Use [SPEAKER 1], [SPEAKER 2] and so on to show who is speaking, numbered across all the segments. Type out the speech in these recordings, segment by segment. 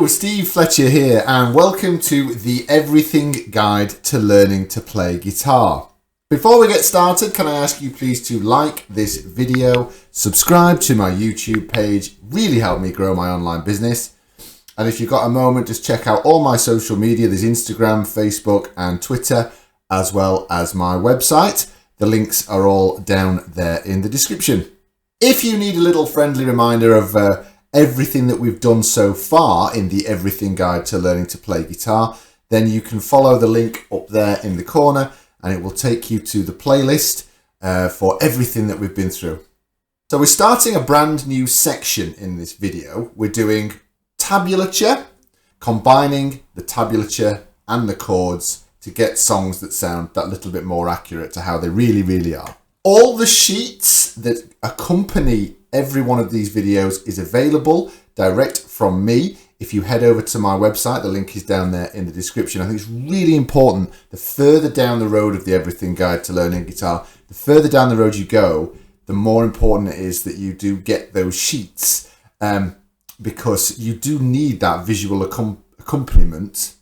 [SPEAKER 1] Hello, Steve Fletcher here, and welcome to the Everything Guide to Learning to Play Guitar. Before we get started, can I ask you please to like this video, subscribe to my YouTube page, really help me grow my online business. And if you've got a moment, just check out all my social media. There's Instagram, Facebook, and Twitter, as well as my website. The links are all down there in the description. If you need a little friendly reminder of everything that we've done so far in the Everything Guide to Learning to Play Guitar, then you can follow the link up there in the corner and it will take you to the playlist for everything that we've been through. So we're starting a brand new section in this video. We're doing tabulature, combining the tabulature and the chords to get songs that sound that little bit more accurate to how they really are. All the sheets that accompany every one of these videos is available direct from me. If you head over to my website, the link is down there in the description. I think it's really important, the further down the road of the Everything Guide to Learning Guitar, the further down the road you go, the more important it is that you do get those sheets because you do need that visual accompaniment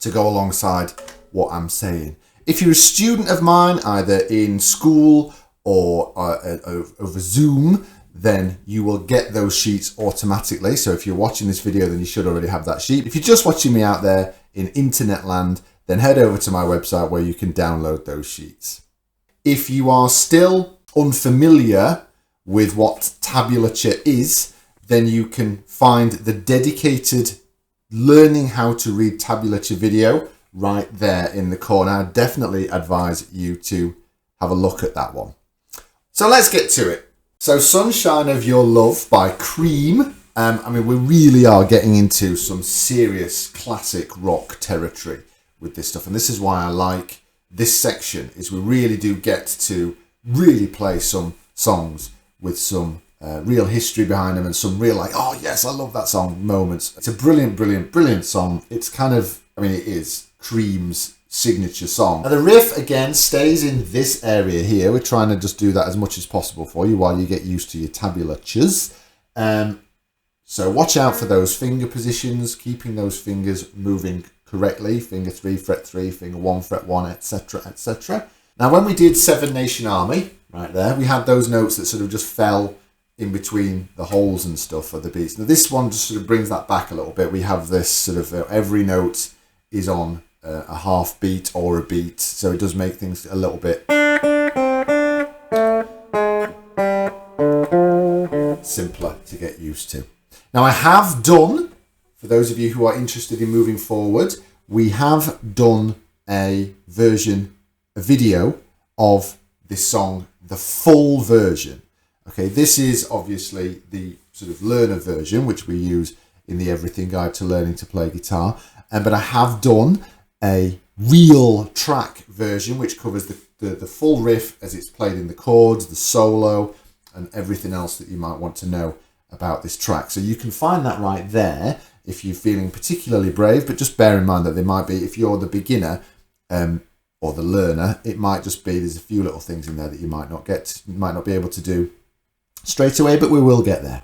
[SPEAKER 1] to go alongside what I'm saying. If you're a student of mine, either in school or over Zoom, then you will get those sheets automatically. So if you're watching this video, then you should already have that sheet. If you're just watching me out there in internet land, then head over to my website where you can download those sheets. If you are still unfamiliar with what tabulature is, then you can find the dedicated learning how to read tabulature video right there in the corner. I definitely advise you to have a look at that one. So let's get to it. So Sunshine of Your Love by Cream. We really are getting into some serious classic rock territory with this stuff. And this is why I like this section, is we really do get to really play some songs with some real history behind them and some real like, oh yes, I love that song moments. It's a brilliant song. It's kind of, it is Cream's signature song. Now the riff again stays in this area here. We're trying to just do that as much as possible for you while you get used to your tabulatures. So watch out for those finger positions, keeping those fingers moving correctly. Finger 3, fret 3, finger 1, fret 1, etc, etc. Now when we did Seven Nation Army, right there, we had those notes that sort of just fell in between the holes and stuff of the beats. Now this one just sort of brings that back a little bit. We have this sort of, every note is on a half beat or a beat, so it does make things a little bit simpler to get used to. Now I have done, for those of you who are interested in moving forward, we have done a video of this song, the full version. Okay, this is obviously the sort of learner version, which we use in the Everything Guide to Learning to Play Guitar. But I have done a real track version, which covers the full riff as it's played in the chords, the solo, and everything else that you might want to know about this track. So you can find that right there if you're feeling particularly brave, but just bear in mind that there might be, if you're the beginner or the learner, it might just be there's a few little things in there that you might not be able to do straight away, but we will get there.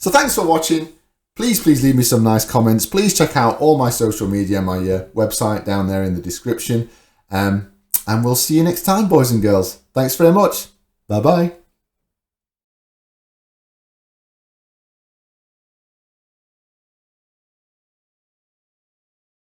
[SPEAKER 1] So thanks for watching. Please leave me some nice comments. Please check out all my social media, my website down there in the description. And we'll see you next time, boys and girls. Thanks very much. Bye-bye.